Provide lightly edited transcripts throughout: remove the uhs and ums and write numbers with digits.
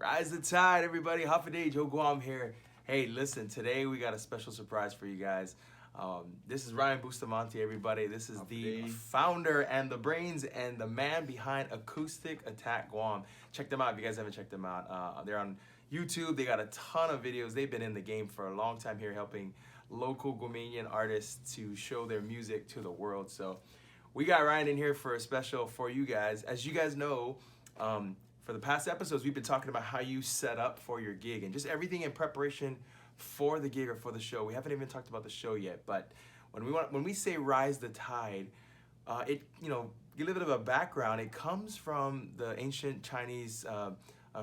Rise the tide, everybody. Hafa Joe Guam here. Hey, listen, today we got a special surprise for you guys. This is Ryan Bustamante, everybody. This is the founder and the brains and the man behind Acoustic Attack Guam. Check them out if you guys haven't checked them out. They're on YouTube. They got a ton of videos. They've been in the game for a long time here, helping local Guamanian artists to show their music to the world. So we got Ryan in here for a special for you guys. As you guys know, for the past episodes, we've been talking about how you set up for your gig and just everything in preparation for the gig or for the show. We haven't even talked about the show yet, but when we say rise the tide, give a little bit of a background. It comes from the ancient Chinese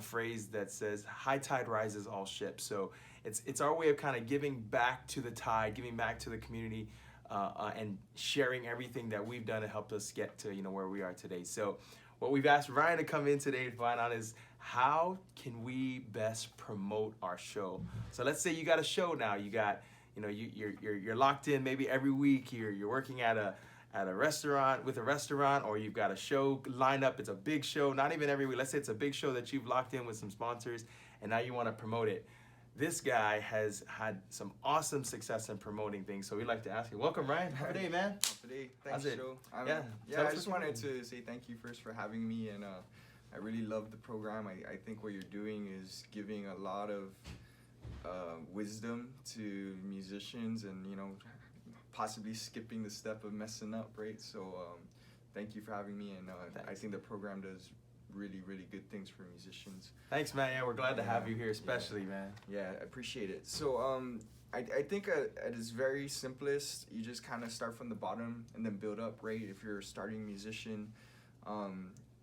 phrase that says high tide rises all ships. So it's our way of kind of giving back to the tide, giving back to the community, and sharing everything that we've done to help us get to where we are today. So what we've asked Ryan to come in today to find out is how can we best promote our show. So let's say you got a show now. You got you're locked in maybe every week. You're working at a restaurant with a restaurant, or you've got a show lined up. It's a big show, not even every week. Let's say it's a big show that you've locked in with some sponsors, and now you want to promote it. This guy has had some awesome success in promoting things, so we'd like to ask you. Welcome, Ryan. Happy day, man. Happy day. Thanks, Joe. Yeah, I just wanted to say thank you first for having me, and I really love the program. I think what you're doing is giving a lot of wisdom to musicians, and possibly skipping the step of messing up, right? So thank you for having me, and I think the program does really good things for musicians. Thanks, man. Yeah, we're glad to have you here, especially, man. Yeah, I appreciate it. So I think at its very simplest, you just kind of start from the bottom and then build up, right? If you're a starting musician,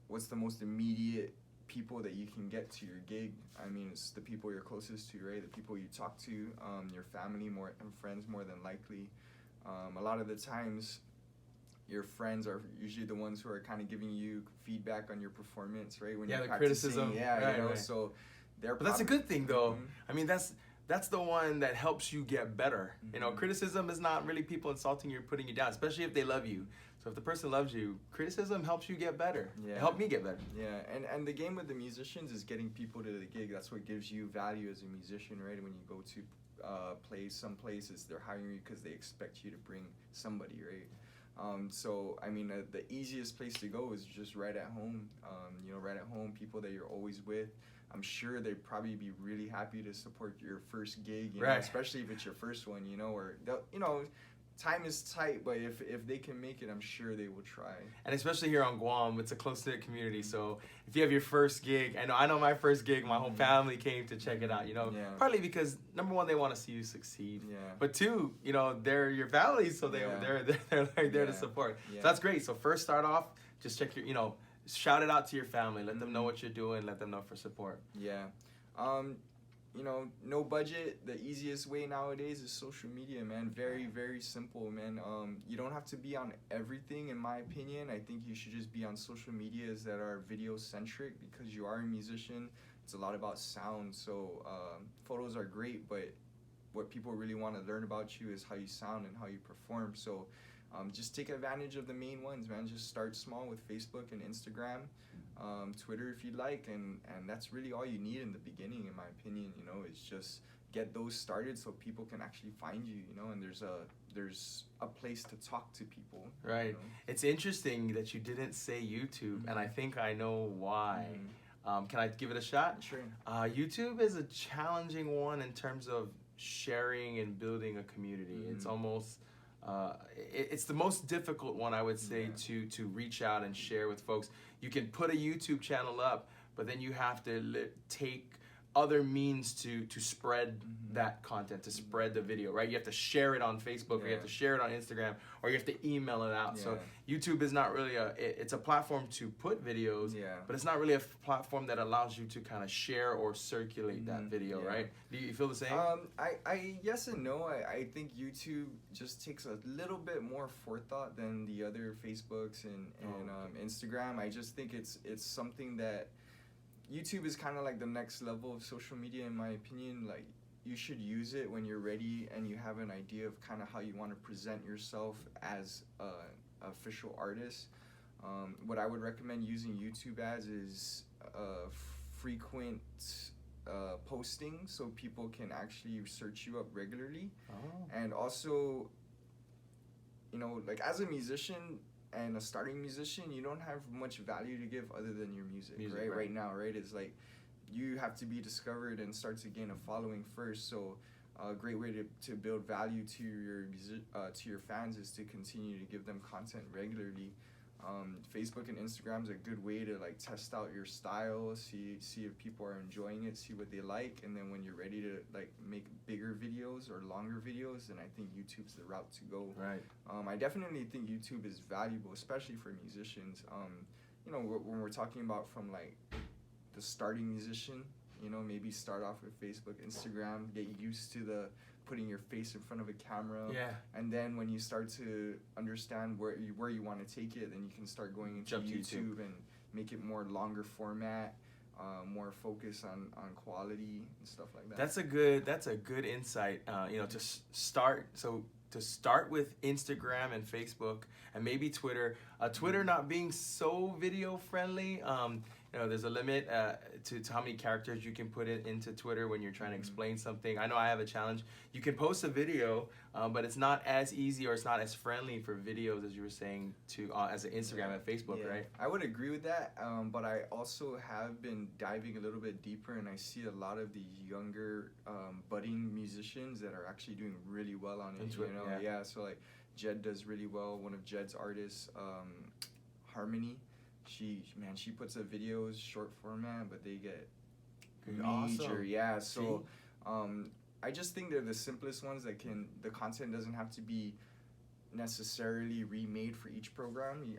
what's the most immediate people that you can get to your gig? I mean, it's the people you're closest to, right? The people you talk to, your family and friends more than likely. A lot of the times, your friends are usually the ones who are kind of giving you feedback on your performance, right? When you're the practicing. criticism. Yeah, right. So but that's a good thing, though. I mean, that's the one that helps you get better. Criticism is not really people insulting you or putting you down, especially if they love you. So if the person loves you, criticism helps you get better. Yeah. It helped me get better. Yeah, and the game with the musicians is getting people to the gig. That's what gives you value as a musician, right? When you go to play some places, they're hiring you because they expect you to bring somebody, right? So I mean, the easiest place to go is just right at home. Right at home, people that you're always with. I'm sure they'd probably be really happy to support your first gig, right. Especially if it's your first one, or time is tight, but if they can make it, I'm sure they will try. And especially here on Guam, it's a close-knit community. So if you have your first gig, I know my first gig, my whole family came to check it out. Partly because number one, they want to see you succeed. Yeah. But two, they're your family, so they're like there to support. Yeah. So that's great. So first, start off, just check your shout it out to your family. Let them know what you're doing. Let them know for support. Yeah. No budget. The easiest way nowadays is social media, man. Very simple, man. You don't have to be on everything, in my opinion. I think you should just be on social medias that are video centric, because you are a musician. It's a lot about sound. So photos are great, but what people really want to learn about you is how you sound and how you perform. So just take advantage of the main ones, man. Just start small with Facebook and Instagram, Twitter if you'd like, and that's really all you need in the beginning, in my opinion. It's just get those started so people can actually find you, and there's a place to talk to people. Right. It's interesting that you didn't say YouTube, and I think I know why. Can I give it a shot? Sure. YouTube is a challenging one in terms of sharing and building a community. It's almost it's the most difficult one, I would say, to reach out and share with folks. You can put a YouTube channel up, but then you have to take other means to spread that content, to spread the video, right? You have to share it on Facebook, or you have to share it on Instagram, or you have to email it out. So YouTube is not really it's a platform to put videos, but it's not really a platform that allows you to kind of share or circulate that video, right? Do you feel the same? I yes and no. I think YouTube just takes a little bit more forethought than the other Facebooks and Instagram. I just think it's something that YouTube is kind of like the next level of social media, in my opinion. Like, you should use it when you're ready and you have an idea of kind of how you want to present yourself as an official artist. What I would recommend using YouTube as is frequent posting, so people can actually search you up regularly. And also, you know, like as a musician and a starting musician, you don't have much value to give other than your music, right? Right now, right? It's like you have to be discovered and start to gain a following first. So a great way to build value to your fans is to continue to give them content regularly. Facebook and Instagram is a good way to like test out your style, see if people are enjoying it, see what they like, and then when you're ready to like make bigger videos or longer videos, then I think YouTube's the route to go. Right. I definitely think YouTube is valuable, especially for musicians. You know, when we're talking about from like the starting musician, you know, maybe start off with Facebook, Instagram, get used to the putting your face in front of a camera. Yeah. And then when you start to understand where you want to take it, then you can start going into YouTube and make it more longer format, more focus on quality and stuff like that. That's a good insight. You know, to start with Instagram and Facebook and maybe Twitter. Twitter not being so video friendly. You know, there's a limit to how many characters you can put into Twitter when you're trying to explain something. I know I have a challenge. You can post a video, but it's not as easy or it's not as friendly for videos as you were saying to as an Instagram and Facebook, right? I would agree with that, but I also have been diving a little bit deeper, and I see a lot of the younger budding musicians that are actually doing really well on it. You know, so like Jed does really well. One of Jed's artists, Harmony. She puts up videos short format, but they get major. Yeah, so I just think they're the simplest ones that the content doesn't have to be necessarily remade for each program.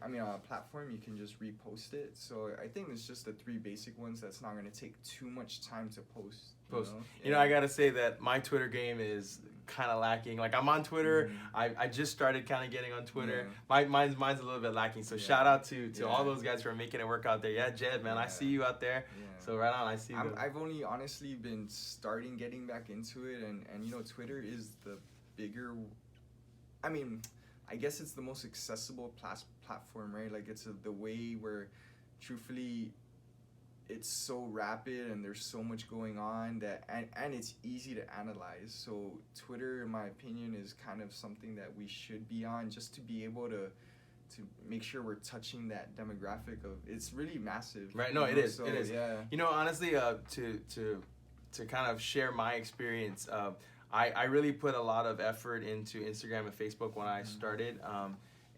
Platform, you can just repost it. So I think it's just the 3 basic ones that's not going to take too much time to post. You know, I gotta say that my Twitter game is kind of lacking. Like I'm on Twitter. I just started kind of getting on Twitter. Mine's a little bit lacking. So shout out to all those guys who are making it work out there. Yeah, Jed, man, I see you out there. So right on, I see you. I've only honestly been getting back into it, and you know, Twitter is the bigger. I mean, I guess it's the most accessible platform, right? Like it's the way where, truthfully, it's so rapid and there's so much going on that and it's easy to analyze. So Twitter, in my opinion, is kind of something that we should be on just to be able to make sure we're touching that demographic of it's really massive. Right. No, it is. So, it is. Yeah. You know, honestly, to kind of share my experience, I really put a lot of effort into Instagram and Facebook when I started.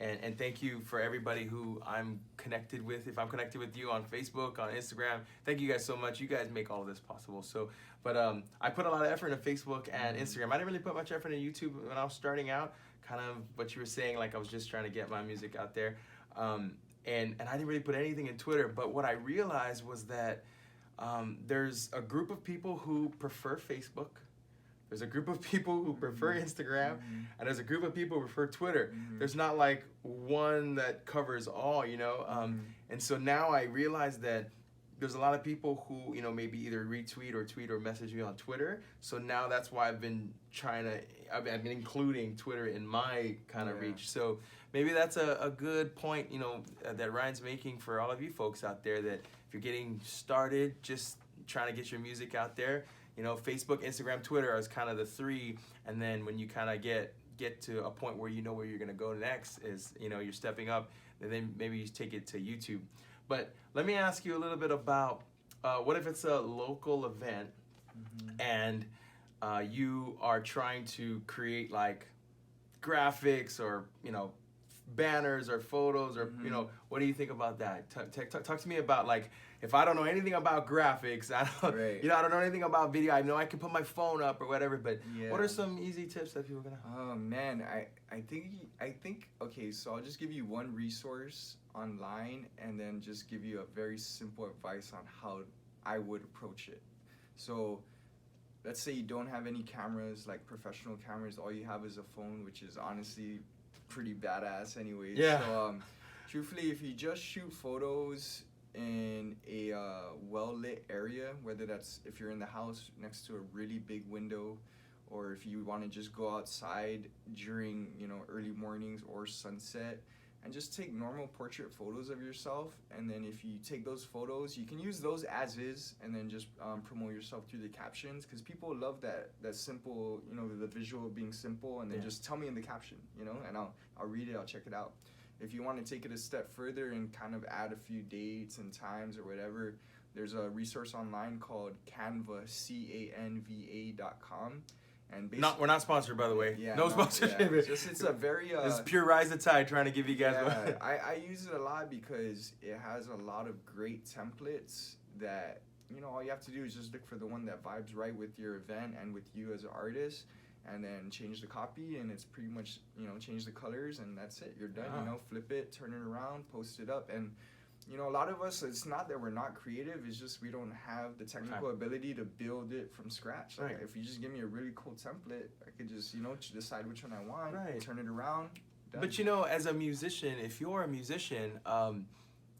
And thank you for everybody who I'm connected with. If I'm connected with you on Facebook, on Instagram, thank you guys so much. You guys make all of this possible. So, but I put a lot of effort into Facebook and Instagram. I didn't really put much effort into YouTube when I was starting out. Kind of what you were saying, like I was just trying to get my music out there. And I didn't really put anything in Twitter. But what I realized was that there's a group of people who prefer Facebook. There's a group of people who prefer Instagram, and there's a group of people who prefer Twitter. There's not like one that covers all, you know? And so now I realize that there's a lot of people who, you know, maybe either retweet or tweet or message me on Twitter. So now that's why I've been I've been including Twitter in my kind of reach. So maybe that's a good point, you know, that Ryan's making for all of you folks out there, that if you're getting started, just trying to get your music out there, you know, Facebook, Instagram, Twitter is kind of the 3, and then when you kind of get to a point where you know where you're gonna go next is, you know, you're stepping up, and then maybe you take it to YouTube. But let me ask you a little bit about what if it's a local event and you are trying to create like graphics or, you know, banners or photos or, you know, what do you think about that? Talk to me about, like, if I don't know anything about graphics, I don't know anything about video. I know I can put my phone up or whatever, but what are some easy tips that people are gonna have? Oh man, I think okay, so I'll just give you one resource online and then just give you a very simple advice on how I would approach it. So let's say you don't have any cameras, like professional cameras, all you have is a phone, which is honestly pretty badass anyways. So truthfully, if you just shoot photos in a well-lit area, whether that's if you're in the house next to a really big window, or if you want to just go outside during, you know, early mornings or sunset, and just take normal portrait photos of yourself. And then if you take those photos, you can use those as is, and then just promote yourself through the captions, because people love that simple, you know, the visual being simple, and then just tell me in the caption, you know, and I'll read it, I'll check it out. If you want to take it a step further and kind of add a few dates and times or whatever, there's a resource online called Canva, CANVA.com. And we're not sponsored, by the way. Yeah, no sponsorship. Yeah. It's a very it's pure RISETHETIDE trying to give you guys. Yeah, I use it a lot because it has a lot of great templates that, you know, all you have to do is just look for the one that vibes right with your event and with you as an artist, and then change the copy, and it's pretty much, you know, change the colors, and that's it. You're done. You know, flip it, turn it around, post it up. And you know, a lot of us, it's not that we're not creative, it's just we don't have the technical ability to build it from scratch. Like, if you just give me a really cool template, I could just, you know, decide which one I want, turn it around, done. But you know, as a musician, if you're a musician,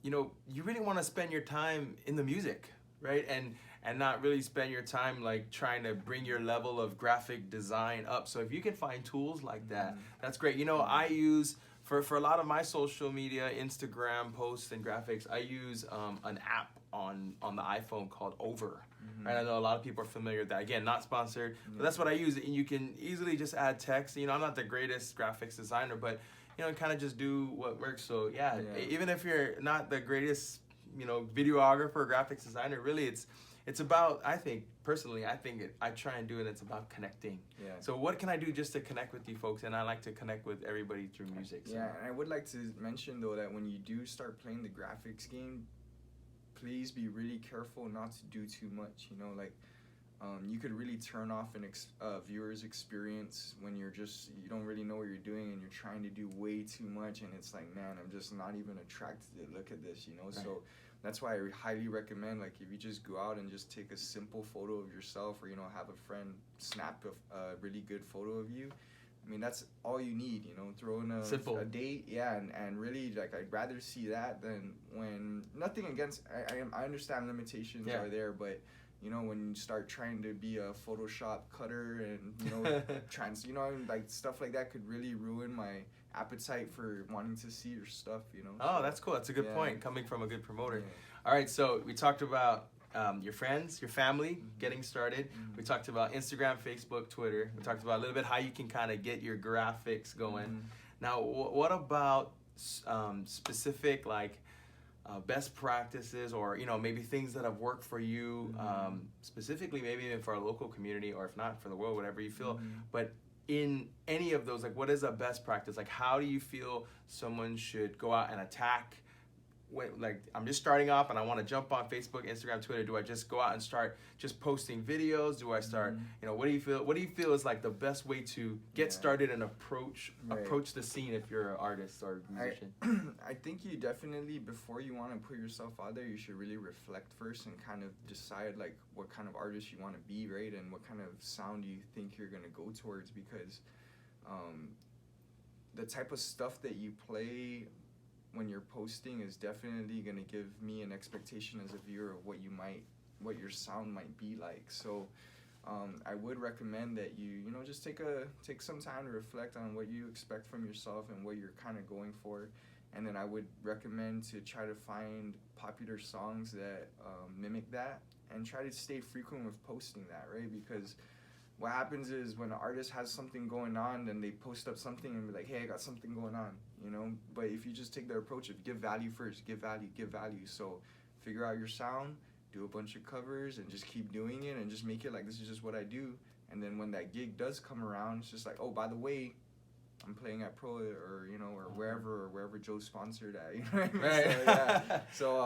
you know, you really want to spend your time in the music, right? And not really spend your time like trying to bring your level of graphic design up. So if you can find tools like that, that's great. You know, I use, for a lot of my social media, Instagram posts and graphics, I use an app on the iPhone called Over. Right? I know a lot of people are familiar with that. Again, not sponsored, but that's what I use. And you can easily just add text. You know, I'm not the greatest graphics designer, but, you know, kind of just do what works. So yeah, even if you're not the greatest, you know, videographer or graphics designer, really it's about, I think, personally, I try and do it, it's about connecting. Yeah. So what can I do just to connect with you folks? And I like to connect with everybody through music. So. Yeah, and I would like to mention, though, that when you do start playing the graphics game, please be really careful not to do too much. You know, like, you could really turn off an viewer's experience when you don't really know what you're doing, and you're trying to do way too much, and it's like, man, I'm just not even attracted to look at this, you know? So that's why I highly recommend, like, if you just go out and just take a simple photo of yourself, or, you know, have a friend snap a really good photo of you. I mean, that's all you need, you know, throw in a date, and really, like, I'd rather see that than when, nothing against, I understand limitations are there, but, you know, when you start trying to be a Photoshop cutter and, you know, you know, like, stuff like that could really ruin my appetite for wanting to see your stuff, you know. Oh, that's cool. That's a good point, coming from a good promoter. All right, so we talked about your friends, your family, getting started. We talked about Instagram, Facebook, Twitter. We talked about a little bit how you can kind of get your graphics going. Now, what about specific, like, best practices, or, you know, maybe things that have worked for you, specifically maybe even for our local community, or if not for the world, whatever you feel. But in any of those, like, what is a best practice? Like, how do you feel someone should go out and attack? Like, I'm just starting off and I want to jump on Facebook, Instagram, Twitter. Do I just go out and start just posting videos? Do I start, you know, what do you feel is like the best way to get started and approach the scene if you're an artist or musician? I think you definitely, before you want to put yourself out there, you should really reflect first and kind of decide, like, what kind of artist you want to be, right? And what kind of sound you think you're going to go towards, because the type of stuff that you play when you're posting is definitely going to give me an expectation as a viewer of what your sound might be like. So I would recommend that you know, just take some time to reflect on what you expect from yourself and what you're kind of going for. And then I would recommend to try to find popular songs that mimic that, and try to stay frequent with posting that, right? Because what happens is when an artist has something going on, then they post up something and be like, hey, I got something going on, you know? But if you just take the approach of give value first, give value. So figure out your sound, do a bunch of covers, and just keep doing it, and just make it like, this is just what I do. And then when that gig does come around, it's just like, oh, by the way, I'm playing at Pro, or, you know, or wherever Joe's sponsored at, you know what I mean? So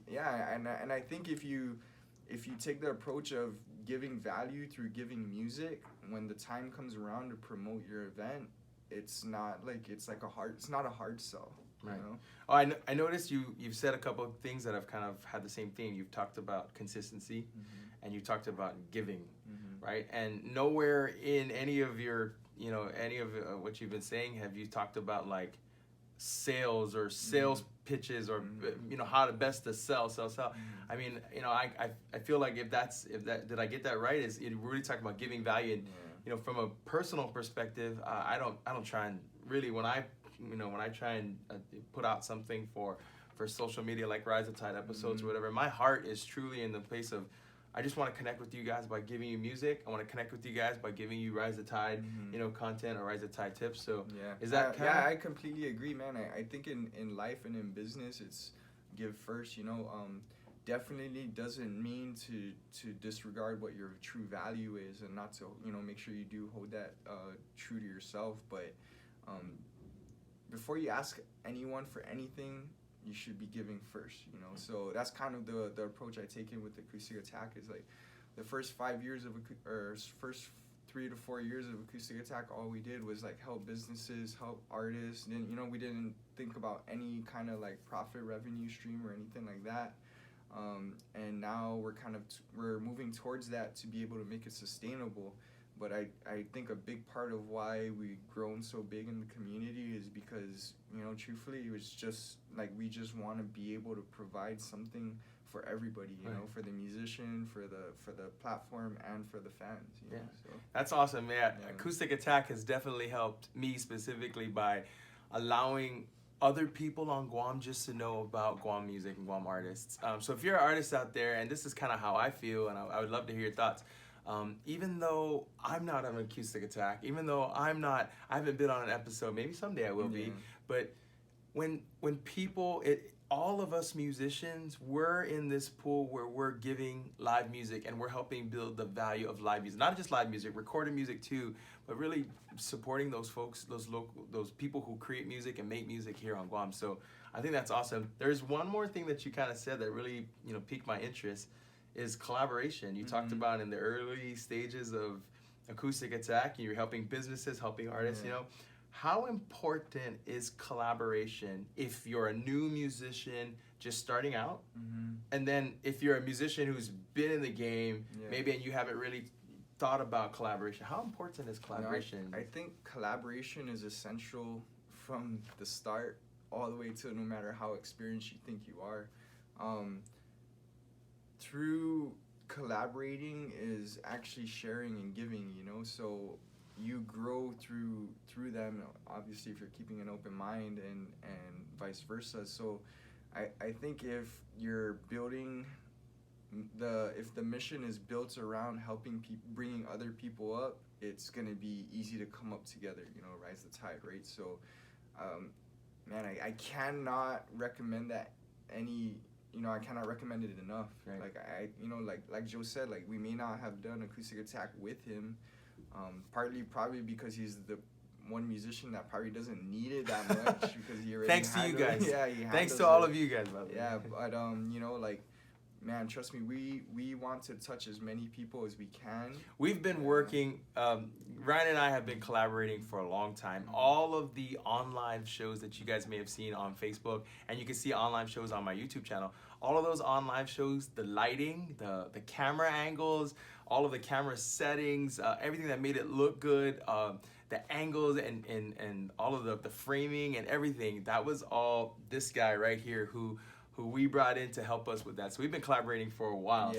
and I think if you take the approach of giving value through giving music, when the time comes around to promote your event, it's not a hard sell. Right. You know? Oh, I noticed you've said a couple of things that have kind of had the same theme. You've talked about consistency, and you talked about giving, right? And nowhere in any of your, you know, any of what you've been saying have you talked about, like, sales or sales pitches, or you know, how to best to sell. I mean, you know, I feel like if did I get that right? Is it really talking about giving value? And you know, from a personal perspective, I don't try and really, when I when I try and put out something for social media like Rise the Tide episodes or whatever, my heart is truly in the place of, I just want to connect with you guys by giving you music. I want to connect with you guys by giving you Rise the Tide, content or Rise the Tide tips. So is that kind of... Yeah, I completely agree, man. I think in life and in business, it's give first, definitely doesn't mean to disregard what your true value is, and not to, make sure you do hold that true to yourself. But before you ask anyone for anything, you should be giving first, So that's kind of the approach I take in with Acoustic Attack, is like the first 5 years first 3 to 4 years of Acoustic Attack, all we did was like help businesses, help artists. And we didn't think about any kind of like profit revenue stream or anything like that. And now we're moving towards that to be able to make it sustainable. But I think a big part of why we've grown so big in the community is because, truthfully, it was just like we just want to be able to provide something for everybody, for the musician, for the platform, and for the fans. So. That's awesome, man. Yeah. Acoustic Attack has definitely helped me specifically by allowing other people on Guam just to know about Guam music and Guam artists. So if you're an artist out there, and this is kind of how I feel, and I would love to hear your thoughts. Even though I'm not on Acoustic Attack, even though I haven't been on an episode, maybe someday I will be, but when people, all of us musicians, we're in this pool where we're giving live music and we're helping build the value of live music, not just live music, recorded music too, but really supporting those folks, those people who create music and make music here on Guam. So I think that's awesome. There's one more thing that you kind of said that really, piqued my interest, is collaboration. You talked about in the early stages of Acoustic Attack, you're helping businesses, helping artists, How important is collaboration if you're a new musician just starting out? And then if you're a musician who's been in the game, maybe, and you haven't really thought about collaboration, how important is collaboration? I think collaboration is essential from the start all the way to no matter how experienced you think you are. Through collaborating is actually sharing and giving, so you grow through them, obviously, if you're keeping an open mind, and vice versa. So I think if you're building if the mission is built around helping bringing other people up, it's going to be easy to come up together, rise the tide, right? So man, I cannot recommend that I cannot recommend it enough. Right. Like Joe said, like we may not have done Acoustic Attack with him, partly probably because he's the one musician that probably doesn't need it that much because he already Thanks to you guys. Thanks to all of you guys, by the way. Yeah, but man, trust me, we want to touch as many people as we can. We've been working, Ryan and I have been collaborating for a long time. All of the ONLIVE shows that you guys may have seen on Facebook, and you can see ONLIVE shows on my YouTube channel. All of those ONLIVE shows, the lighting, the camera angles, all of the camera settings, everything that made it look good, the angles and all of the framing and everything, that was all this guy right here who we brought in to help us with that. So we've been collaborating for a while.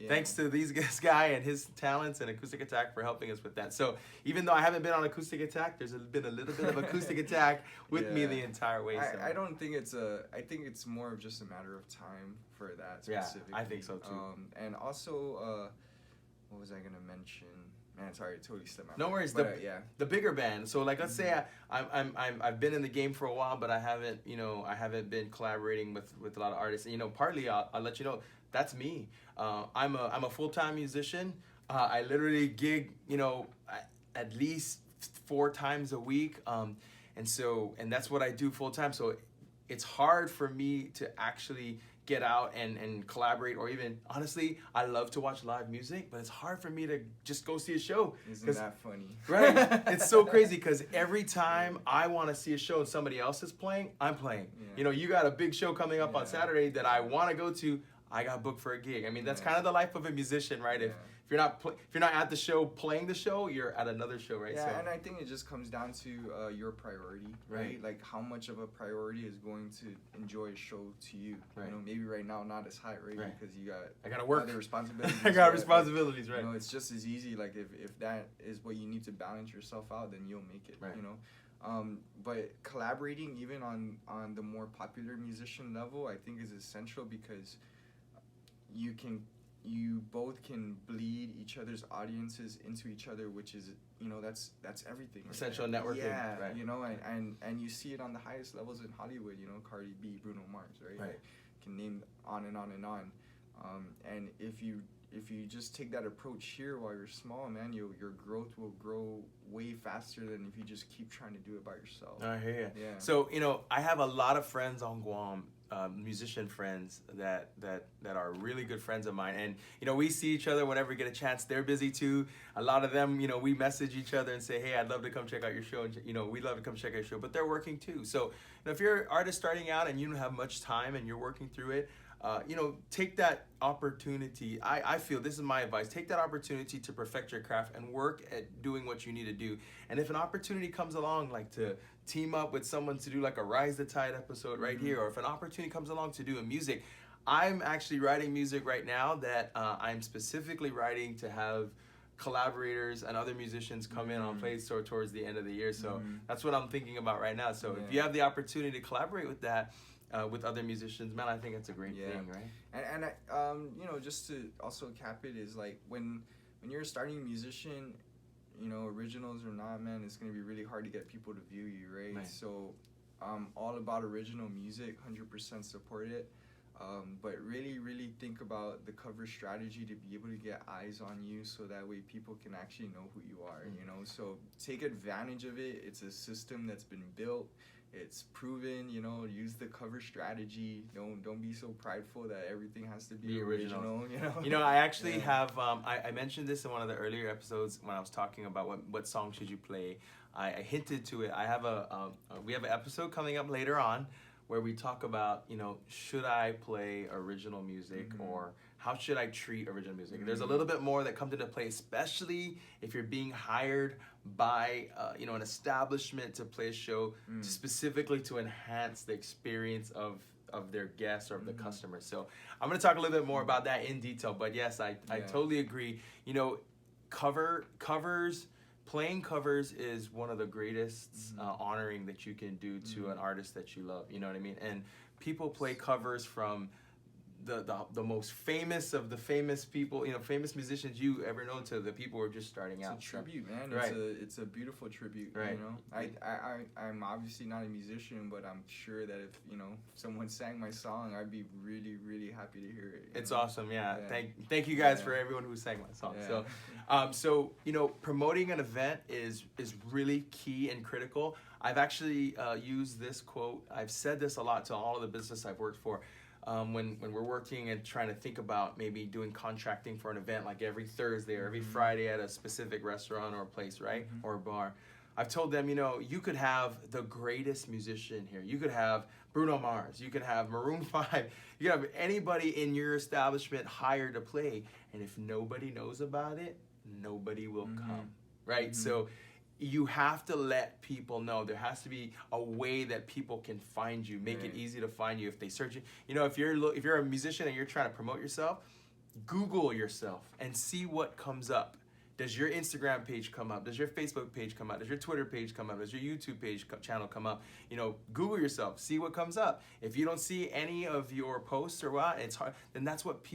Thanks to this guy and his talents and Acoustic Attack for helping us with that. So even though I haven't been on Acoustic Attack, there's been a little bit of Acoustic Attack with me the entire way. So. I don't think I think it's more of just a matter of time for that specifically. Yeah, I think so too. And also, what was I gonna mention? Man, sorry, it totally slipped my mind. No worries. But, the bigger band. So like, let's say I've been in the game for a while, but I haven't been collaborating with a lot of artists. And, partly I'll let you know that's me. I'm a full-time musician. I literally gig at least 4 times a week. And that's what I do full-time. So it's hard for me to actually get out and collaborate, or even, honestly, I love to watch live music, but it's hard for me to just go see a show. Isn't that funny? Right? It's so crazy because every time I want to see a show and somebody else is playing, I'm playing. Yeah. You got a big show coming up on Saturday that I want to go to, I got booked for a gig. I mean, that's kind of the life of a musician, right? If you're not at the show playing the show, you're at another show, right? Yeah, and I think it just comes down to your priority, right? Like how much of a priority is going to enjoy a show to you. Right. Maybe right now not as high, right? Because I gotta work. Other responsibilities. I got responsibilities, right? It's just as easy. Like if that is what you need to balance yourself out, then you'll make it. Right. But collaborating even on the more popular musician level, I think is essential because you both can bleed each other's audiences into each other, which is, you know, that's everything. Essential networking. Yeah, right. you know, and you see it on the highest levels in Hollywood, you know, Cardi B, Bruno Mars, right? Right. Can name on and on and on. And if you just take that approach here while you're small, man, your growth will grow way faster than if you just keep trying to do it by yourself. I hear you. Yeah. So, you know, I have a lot of friends on Guam, musician friends that are really good friends of mine, and you know, we see each other whenever we get a chance. They're busy too. A lot of them, you know, we message each other and say, hey, I'd love to come check out your show, and you know, we'd love to come check out your show, but they're working too. So, you know, if you're an artist starting out and you don't have much time and you're working through it, you know, take that opportunity. I feel, this is my advice, take that opportunity to perfect your craft and work at doing what you need to do. And if an opportunity comes along, like to team up with someone to do like a Rise the Tide episode right here, or if an opportunity comes along to do a music, I'm actually writing music right now that I'm specifically writing to have collaborators and other musicians come in on Play Store towards the end of the year. So that's what I'm thinking about right now. So if you have the opportunity to collaborate with that, with other musicians, man, I think it's a great thing, right? And you know, just to also cap it, is like when you're a starting musician, you know, originals or not, man, it's gonna be really hard to get people to view you, right? So all about original music, 100% support it. But really think about the cover strategy to be able to get eyes on you, so that way people can actually know who you are, you know? So take advantage of it. It's a system that's been built. It's proven, you know, use the cover strategy. Don't be so prideful that everything has to be original, you know? You know, I actually have, I mentioned this in one of the earlier episodes when I was talking about what song should you play. I hinted to it. I have we have an episode coming up later on where we talk about, you know, should I play original music or how should I treat original music? There's a little bit more that comes into play, especially if you're being hired by, you know, an establishment to play a show specifically to enhance the experience of their guests or of the customer. So I'm going to talk a little bit more about that in detail. But yes, I totally agree. You know, playing covers is one of the greatest honoring that you can do to an artist that you love. You know what I mean? And people play covers from the most famous of the famous people, you know, famous musicians you ever know, to the people who are just starting out. It's a tribute, man. Right. It's a beautiful tribute, right. You know? I'm obviously not a musician, but I'm sure that if, you know, someone sang my song, I'd be really, really happy to hear it. It's awesome, yeah. Thank you guys for everyone who sang my song. So, so, you know, promoting an event is really key and critical. I've actually used this quote. I've said this a lot to all of the business I've worked for. When we're working and trying to think about maybe doing contracting for an event, like every Thursday or every Friday at a specific restaurant or a place, right? Or a bar. I've told them, you know, you could have the greatest musician here. You could have Bruno Mars. You could have Maroon 5. You could have anybody in your establishment hired to play. And if nobody knows about it, nobody will come, right? So you have to let people know. There has to be a way that people can find you. Make it easy to find you if they search it. You know, if you're a musician and you're trying to promote yourself, Google yourself and see what comes up. Does your Instagram page come up? Does your Facebook page come up? Does your Twitter page come up? Does your YouTube channel come up? You know, Google yourself, see what comes up. If you don't see any of your posts or what, it's hard. Then that's what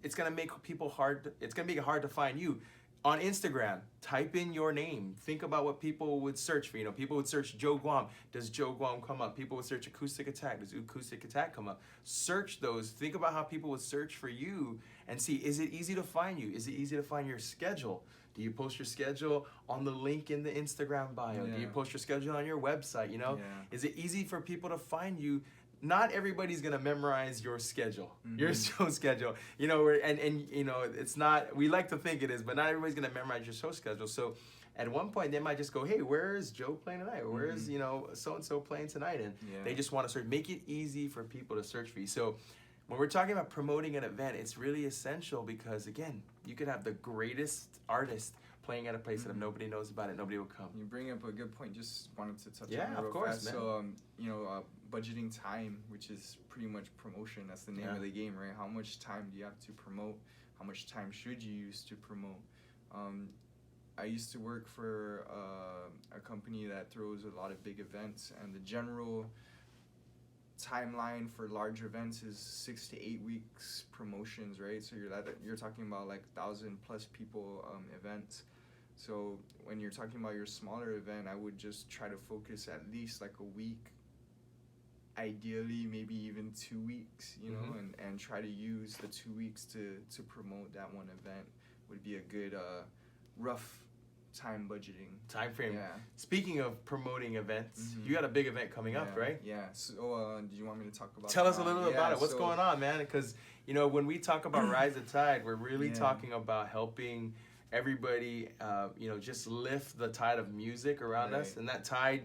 it's gonna make people hard. It's gonna make it hard to find you. On Instagram, type in your name. Think about what people would search for. You know, people would search Joe Guam. Does Joe Guam come up? People would search Acoustic Attack. Does Acoustic Attack come up? Search those. Think about how people would search for you and see, is it easy to find you? Is it easy to find your schedule? Do you post your schedule on the link in the Instagram bio? Do you post your schedule on your website? You know, is it easy for people to find you? Not everybody's gonna memorize your schedule, your show schedule. You know, and you know, it's not. We like to think it is, but not everybody's gonna memorize your show schedule. So, at one point, they might just go, "Hey, where is Joe playing tonight? Or where is so and so playing tonight?" And they just want to search. Make it easy for people to search for you. So, when we're talking about promoting an event, it's really essential because again, you could have the greatest artist playing at a place that if nobody knows about it, nobody will come. You bring up a good point. Just wanted to touch on it real of course, fast. man. So, you know, budgeting time, which is pretty much promotion. That's the name of the game, right? How much time do you have to promote? How much time should you use to promote? I used to work for a company that throws a lot of big events, and the general timeline for large events is 6 to 8 weeks promotions, right? So you're talking about like 1,000+ people events. So when you're talking about your smaller event, I would just try to focus at least like a week, ideally maybe even 2 weeks, you know, and try to use the 2 weeks to promote that one event would be a good rough time budgeting. Time frame. Yeah. Speaking of promoting events, you got a big event coming up, right? Yeah. So do you want me to talk about Tell us a little about it. What's going on, man? Because, you know, when we talk about Rise the Tide, we're really talking about helping everybody, you know, just lift the tide of music around us. And that tide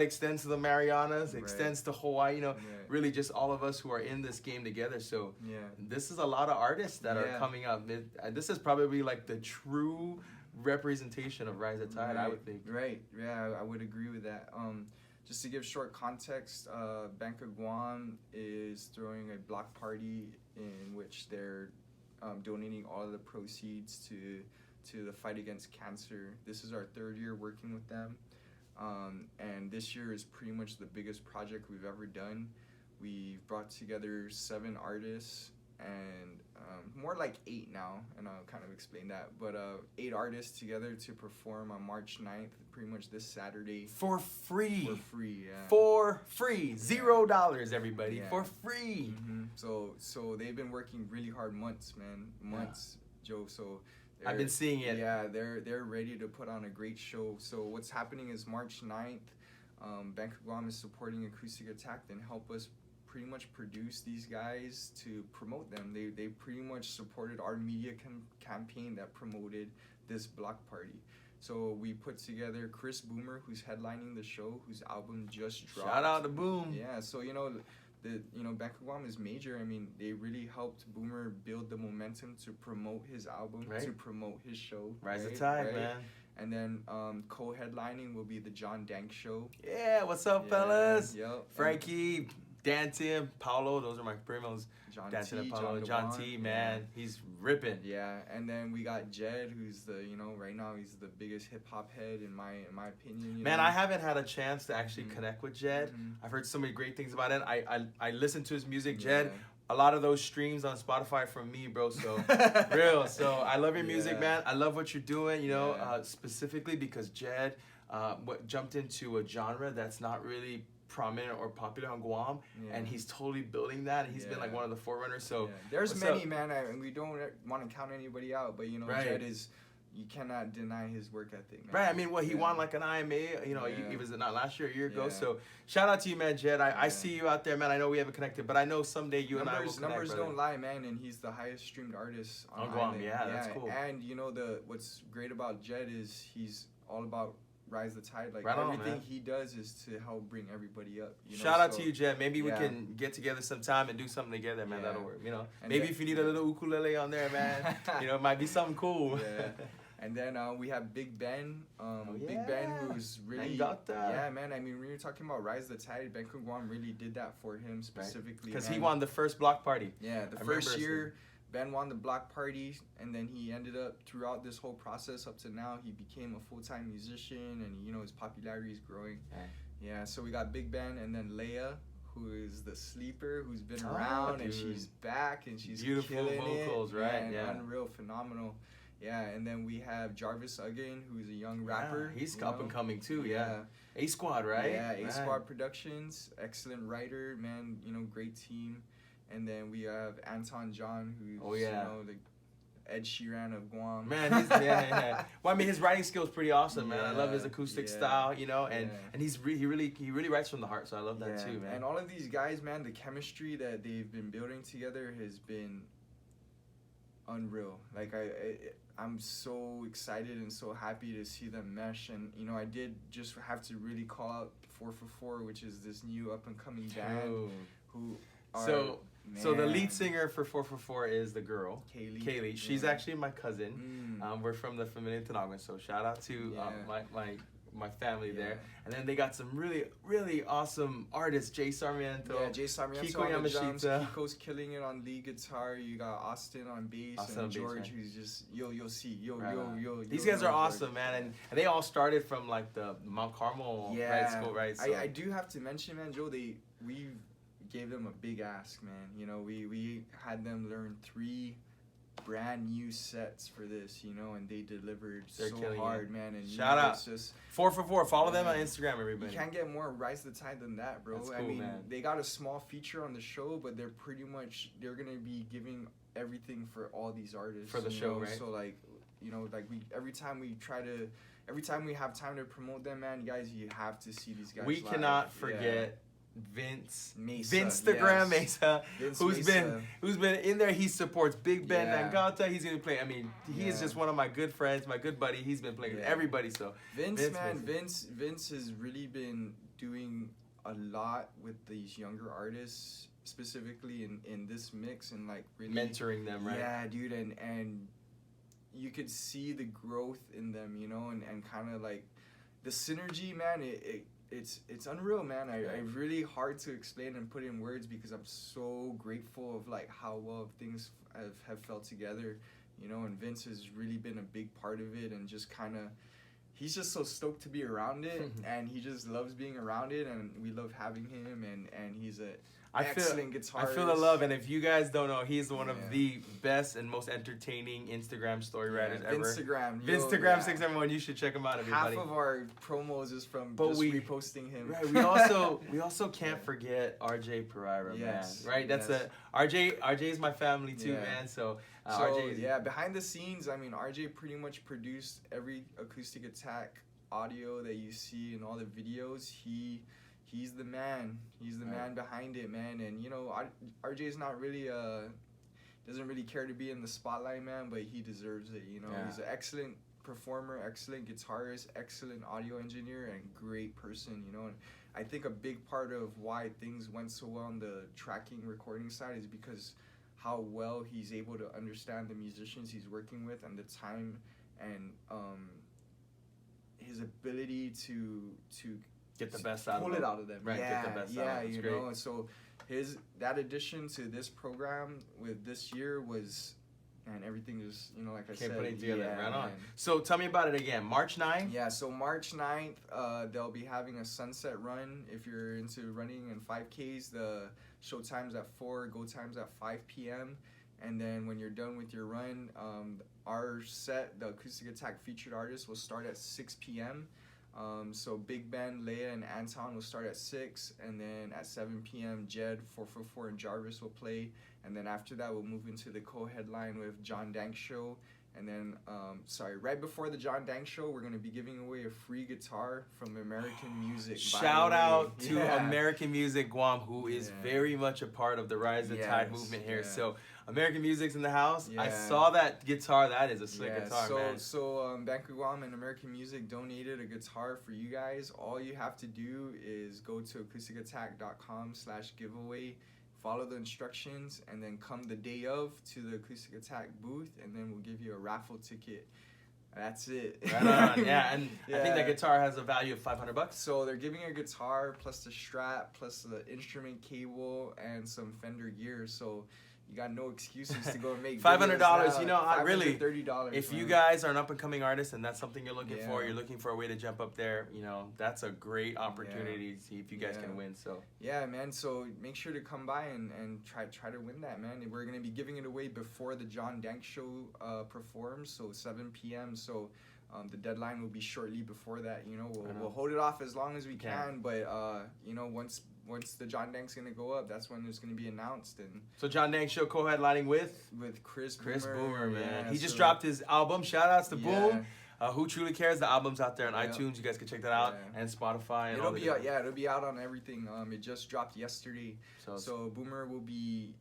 extends to the Marianas, extends to Hawaii, you know, really just all of us who are in this game together. So this is a lot of artists that are coming up. This is probably like the true representation of Rise the Tide, I would think. Right, yeah, I would agree with that. Just to give short context, Bank of Guam is throwing a block party in which they're donating all of the proceeds to the fight against cancer. This is our 3rd year working with them. And this year is pretty much the biggest project we've ever done. We've brought together 7 artists, and more like 8 now, and I'll kind of explain that. But 8 artists together to perform on March 9th, pretty much this Saturday. For free. For free, yeah. For free. $0, everybody. Yeah. For free. So they've been working really hard months, man. Months, Joe. So I've been seeing it. Yeah, they're ready to put on a great show. So what's happening is March 9th, Bank of Guam is supporting Acoustic Attack and help us pretty much produce these guys to promote them. They pretty much supported our media campaign that promoted this block party. So we put together Chris Boomer, who's headlining the show, whose album just dropped. Shout out to Boom. Yeah, so you know, Bank of Guam is major. I mean, they really helped Boomer build the momentum to promote his album, to promote his show. Rise the Tide, man. And then co-headlining will be the John Dank Show. Yeah, what's up, fellas? Yep. Frankie, Dan Tim, Paulo, those are my primos. John T, man, he's ripping. Yeah, and then we got Jed, who's right now he's the biggest hip hop head in my opinion. Man, I haven't had a chance to actually connect with Jed. I've heard so many great things about it. I listen to his music, Jed. A lot of those streams on Spotify from me, bro. So real. So I love your music, man. I love what you're doing. You know, specifically because Jed, jumped into a genre that's not really prominent or popular on Guam, and he's totally building that, and he's been like one of the forerunners. So there's many, man, and we don't want to count anybody out, but you know, Jed is, you cannot deny his work ethic, man. Right, I mean, he won like an IMA, you know, he was not last year, a year ago. So shout out to you, man, Jed. I see you out there, man. I know we haven't connected, but I know someday you and I will connect. Numbers don't lie, man, and he's the highest streamed artist on Guam. Yeah, that's cool. And you know, what's great about Jed is he's all about Rise the Tide. Like everything he does is to help bring everybody up. You know? Shout out to you, Jed. Maybe we can get together sometime and do something together, man. That'll work. You know, and maybe if you need a little ukulele on there, man, you know, it might be something cool. And then we have Big Ben. Big Ben, who's really man. I mean, when you're talking about Rise the Tide, Bank of Guam really did that for him specifically. Because he won the first block party. Yeah, the first year. Ben won the block party, and then he ended up, throughout this whole process up to now, he became a full-time musician, and you know, his popularity is growing. Yeah, so we got Big Ben, and then Leia, who is the sleeper, who's been around, and she's back, and she's beautiful vocals, right? Yeah, unreal, phenomenal. Yeah, and then we have Jarvis Uggan, who's a young rapper. He's up and coming too, A Squad, right? Yeah, A Squad Productions, excellent writer, man, you know, great team. And then we have Anton John, who's you know, the Ed Sheeran of Guam. Man, he's well, I mean, his writing skills pretty awesome, man. I love his acoustic style, you know, and he really writes from the heart. So I love that too, man. And all of these guys, man, the chemistry that they've been building together has been unreal. Like I'm so excited and so happy to see them mesh. And you know, I did just have to really call out 444, which is this new up and coming band who. So the lead singer for 444 is the girl, Kaylee. She's actually my cousin. We're from the Familia Tanawan, so shout out to my family there. And then they got some really awesome artists, Jay Sarmiento. Yeah, Jay Sarmiento Kiko on the drums. Yamashita. Kiko's killing it on lead guitar. You got Austin on bass, Austin and on bass, George, man. who's just yo, see, These guys are awesome, man, and they all started from like the Mount Carmel right school, right? So I do have to mention, man, Joe, we gave them a big ask, man. You know, we had them learn 3 brand new sets for this, you know, and they delivered so hard, man. And shout out, it's just 4 for 4. Follow them on Instagram, everybody. You can't get more Rise the Tide than that, bro. That's cool, I mean, man. they got a small feature on the show, but they're gonna be giving everything for all these artists for the show, know? right? So like, you know, like every time we have time to promote them, man, guys, you have to see these guys. We live. cannot forget Vince Mesa, Vinstagram Mesa, Vince who's Mesa. been in there. He supports Big Ben Yeah. Nangata. He's gonna play. I mean, he is just one of my good friends, my good buddy. He's been playing with everybody. So Vince has really been doing a lot with these younger artists, specifically in this mix, and like really mentoring them, right? Yeah, dude, and you could see the growth in them, you know, and kind of like the synergy, man. It's unreal, man. I really hard to explain and put in words because I'm so grateful of like how well things have felt together, you know. And Vince has really been a big part of it, and just kind of, he's just so stoked to be around it, and he just loves being around it, and we love having him, and he's a excellent guitarist. I feel the love, and if you guys don't know, he's one of the best and most entertaining Instagram story writers ever. Vinstagram 671. You should check him out, everybody. Half of our promos is from reposting him. Right. We also can't forget RJ Pereira, man. Right. That's RJ is my family too, man. So RJ. Behind the scenes, I mean, RJ pretty much produced every Acoustic Attack audio that you see in all the videos. He's the man. He's the man behind it, man. And you know, RJ's not really doesn't really care to be in the spotlight, man, but he deserves it. You know, he's an excellent performer, excellent guitarist, excellent audio engineer, and great person. You know, and I think a big part of why things went so well on the tracking recording side is because how well he's able to understand the musicians he's working with, and the time and his ability to get the best out of them. Pull it out of them. Right, get the best out of them. You know, and so that addition to this program with this year was, and everything just, you know, like I said. Put it together, right on. So tell me about it again. March 9th? Yeah, so March 9th, they'll be having a sunset run. If you're into running and 5Ks, the show time's at 4, go time's at 5 p.m. And then when you're done with your run, our set, the Acoustic Attack featured artists, will start at 6 p.m. So Big Ben, Leia, and Anton will start at 6, and then at 7 p.m. Jed, 444, and Jarvis will play, and then after that we'll move into the co-headline with John Dank Show, and then right before the John Dank Show, we're gonna be giving away a free guitar from American Music. Shout out to American Music Guam, who is very much a part of the Rise the Tide movement here. So American Music's in the house. I saw that guitar. That is a slick guitar, man. So Banku Guam and American Music donated a guitar for you guys. All you have to do is go to acousticattack.com/giveaway, follow the instructions, and then come the day of to the Acoustic Attack booth, and then we'll give you a raffle ticket. That's it. Right on. Yeah, and I think that guitar has a value of $500. So they're giving a guitar plus the strap plus the instrument cable and some Fender gear. So you got no excuses to go and make $500. You know, I really $30. If you guys are an up and coming artist and that's something you're looking for, you're looking for a way to jump up there. You know, that's a great opportunity to see if you guys can win. So yeah, man. So make sure to come by and try to win that, man. We're gonna be giving it away before the John Dank Show performs, so 7 p.m. So the deadline will be shortly before that. You know, we'll hold it off as long as we can, but you know, once the John Dank's gonna go up, that's when it's gonna be announced. And so John Dank Show co-headlining with Chris Boomer, man. He just dropped his album. Shout outs to Boom. Who Truly Cares? The album's out there on iTunes. You guys can check that out, and Spotify. And it'll be out on everything. It just dropped yesterday. So Boomer will be.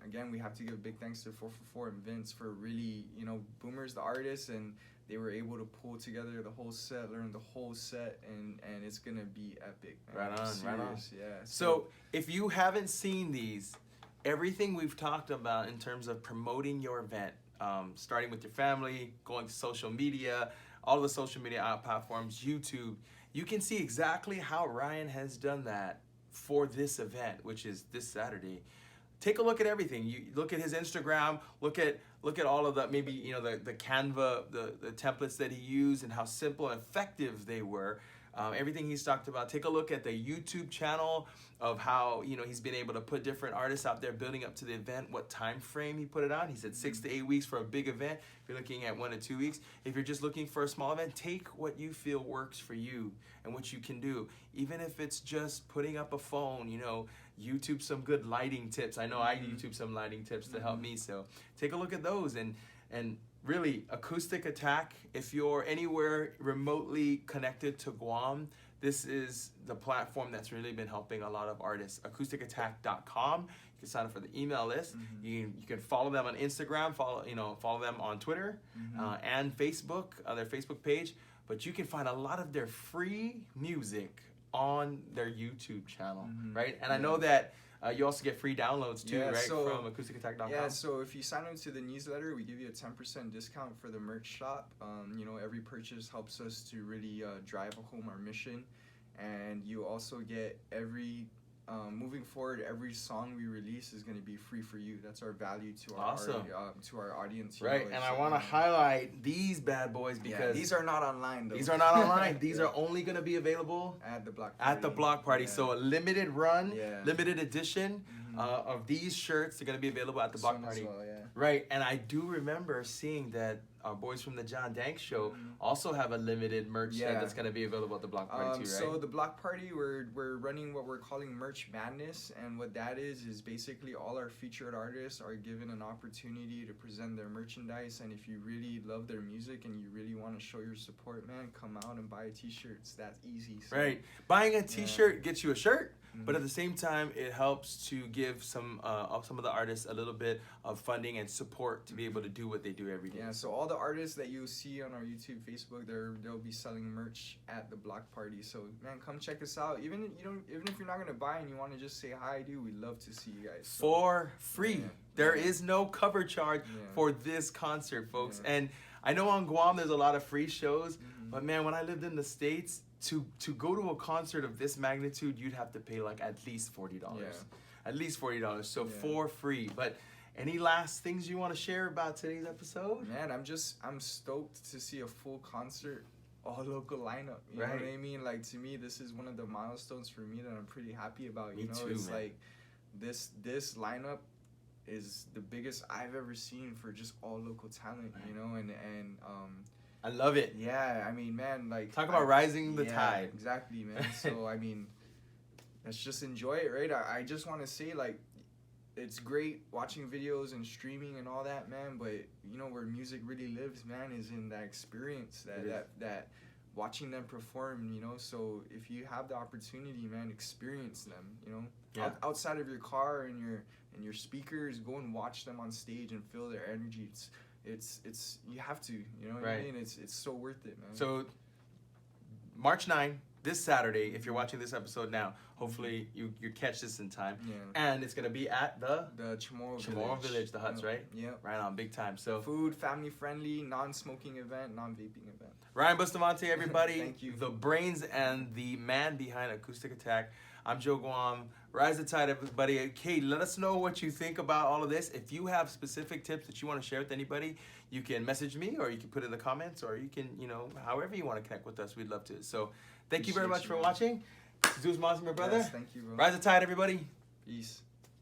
Again, we have to give a big thanks to 444 and Vince for really, you know, Boomer's the artist, and they were able to pull together the whole set, learn the whole set, and it's gonna be epic, man. Right on. Yeah. So if you haven't seen these, everything we've talked about in terms of promoting your event, starting with your family, going to social media, all the social media platforms, YouTube. You can see exactly how Ryan has done that for this event, which is this Saturday. Take a look at everything. You look at his Instagram, look at all of the, maybe, you know, the Canva, the templates that he used and how simple and effective they were. Everything he's talked about. Take a look at the YouTube channel of how, you know, he's been able to put different artists out there building up to the event, what time frame he put it on. He said 6 to 8 weeks for a big event. If you're looking at 1 to 2 weeks, if you're just looking for a small event, take what you feel works for you and what you can do. Even if it's just putting up a phone, you know, YouTube some good lighting tips. I know I YouTube some lighting tips to help me. So take a look at those and really, Acoustic Attack, if you're anywhere remotely connected to Guam, this is the platform that's really been helping a lot of artists. AcousticAttack.com. You can sign up for the email list. You can follow them on Instagram, follow them on Twitter and Facebook, their Facebook page. But you can find a lot of their free music on their YouTube channel, right? And I know that you also get free downloads too, right? So, from AcousticAttack.com. Yeah, so if you sign up to the newsletter, we give you a 10% discount for the merch shop. You know, every purchase helps us to really drive home our mission. And you also get moving forward, every song we release is going to be free for you. That's our value to our audience. Right, and I want to highlight these bad boys because these are not online, though. These are not online. These are only going to be available at the block party. At the block party. So a limited run, limited edition of these shirts are going to be available at the block party. Well, right, and I do remember seeing that our boys from the John Dank Show also have a limited merch that's going to be available at the block party too, right? So the block party, we're running what we're calling Merch Madness, and what that is basically all our featured artists are given an opportunity to present their merchandise. And if you really love their music and you really want to show your support, man, come out and buy a t-shirt. It's that easy. So, right, buying a t-shirt gets you a shirt. But at the same time, it helps to give some of the artists a little bit of funding and support to be able to do what they do every day. Yeah, so all the artists that you see on our YouTube, Facebook, they'll be selling merch at the block party. So man, come check us out. Even if you're not gonna buy and you want to just say hi, dude, we'd love to see you guys. So, for free. There is no cover charge for this concert, folks. And I know on Guam there's a lot of free shows, but man, when I lived in the States, to go to a concert of this magnitude, you'd have to pay like at least $40. At least $40. So for free. But any last things you want to share about today's episode? Man, I'm stoked to see a full concert, all local lineup. You know what I mean? Like, to me, this is one of the milestones for me that I'm pretty happy about. You know, it's like this lineup is the biggest I've ever seen for just all local talent. You know, and I love it. Yeah, I mean, man, like... Talk about rising the tide. Exactly, man. So, I mean, let's just enjoy it, right? I just want to say, like, it's great watching videos and streaming and all that, man, but, you know, where music really lives, man, is in that experience, that watching them perform, you know? So, if you have the opportunity, man, experience them, you know? Outside of your car and your speakers, go and watch them on stage and feel their energy. It's you have to, you know what I mean? It's so worth it, man. So March 9, this Saturday, if you're watching this episode now, hopefully you catch this in time. And it's gonna be at the Chamorro Village, the huts, right? Yeah. Right on, big time. So food, family friendly, non-smoking event, non-vaping event. Ryan Bustamante, everybody. Thank you. The brains and the man behind Acoustic Attack. I'm Joe Guam. Rise the tide, everybody. Okay, let us know what you think about all of this. If you have specific tips that you want to share with anybody, you can message me, or you can put it in the comments, or you can, you know, however you want to connect with us, we'd love to. So thank you very much for watching. Zeus Monson, my brother. Yes, thank you, bro. Rise the tide, everybody. Peace.